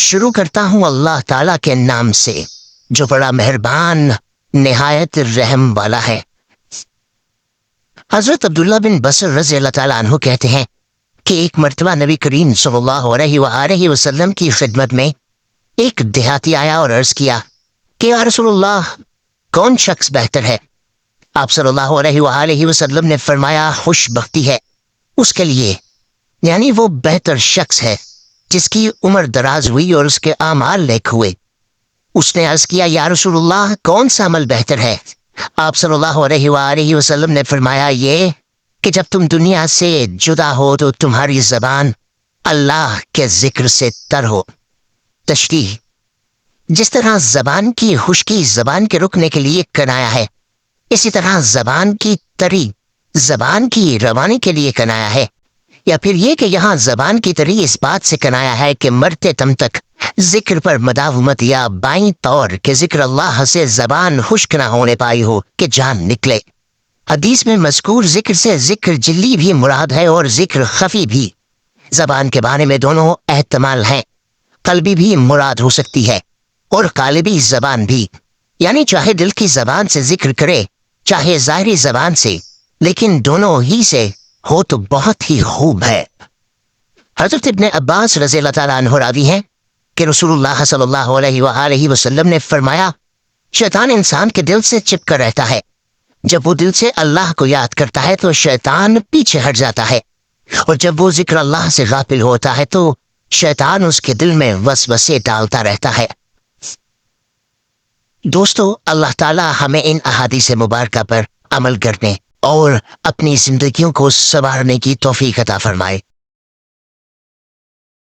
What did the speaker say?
شروع کرتا ہوں اللہ تعالیٰ کے نام سے جو بڑا مہربان نہایت رحم والا ہے۔ حضرت عبداللہ بن بصر رضی اللہ تعالیٰ عنہ کہتے ہیں کہ ایک مرتبہ نبی کریم صلی اللہ علیہ وسلم کی خدمت میں ایک دیہاتی آیا اور عرض کیا کہ یا رسول اللہ کون شخص بہتر ہے؟ آپ صلی اللہ علیہ وسلم نے فرمایا خوش بختی ہے اس کے لیے، یعنی وہ بہتر شخص ہے جس کی عمر دراز ہوئی اور اس کے اعمال نیک ہوئے۔ اس نے عرض کیا یا رسول اللہ کون سا عمل بہتر ہے؟ آپ صلی اللہ علیہ وسلم نے فرمایا یہ کہ جب تم دنیا سے جدا ہو تو تمہاری زبان اللہ کے ذکر سے تر ہو۔ تشریح: جس طرح زبان کی خشکی زبان کے رکنے کے لیے کنایا ہے، اسی طرح زبان کی تری زبان کی روانی کے لیے کنایا ہے، یا پھر یہ کہ یہاں زبان کی تری اس بات سے کنایا ہے کہ مرتے دم تک ذکر پر مداومت یا بائیں طور کہ ذکر اللہ سے زبان خشک نہ ہونے پائی ہو کہ جان نکلے۔ حدیث میں مذکور ذکر سے ذکر جلی بھی مراد ہے اور ذکر خفی بھی۔ زبان کے بارے میں دونوں احتمال ہیں، قلبی بھی مراد ہو سکتی ہے اور قالبی زبان بھی، یعنی چاہے دل کی زبان سے ذکر کرے چاہے ظاہری زبان سے، لیکن دونوں ہی سے ہو تو بہت ہی خوب ہے۔ حضرت ابن عباس رضی اللہ تعالیٰ عنہ راوی ہیں کہ رسول اللہ صلی اللہ علیہ وسلم نے فرمایا شیطان انسان کے دل سے چپ کر رہتا ہے، جب وہ دل سے اللہ کو یاد کرتا ہے تو شیطان پیچھے ہٹ جاتا ہے، اور جب وہ ذکر اللہ سے غافل ہوتا ہے تو شیطان اس کے دل میں وسوسے ڈالتا رہتا ہے۔ دوستو، اللہ تعالیٰ ہمیں ان احادیث مبارکہ پر عمل کرنے اور اپنی زندگیوں کو سنوارنے کی توفیق عطا فرمائے۔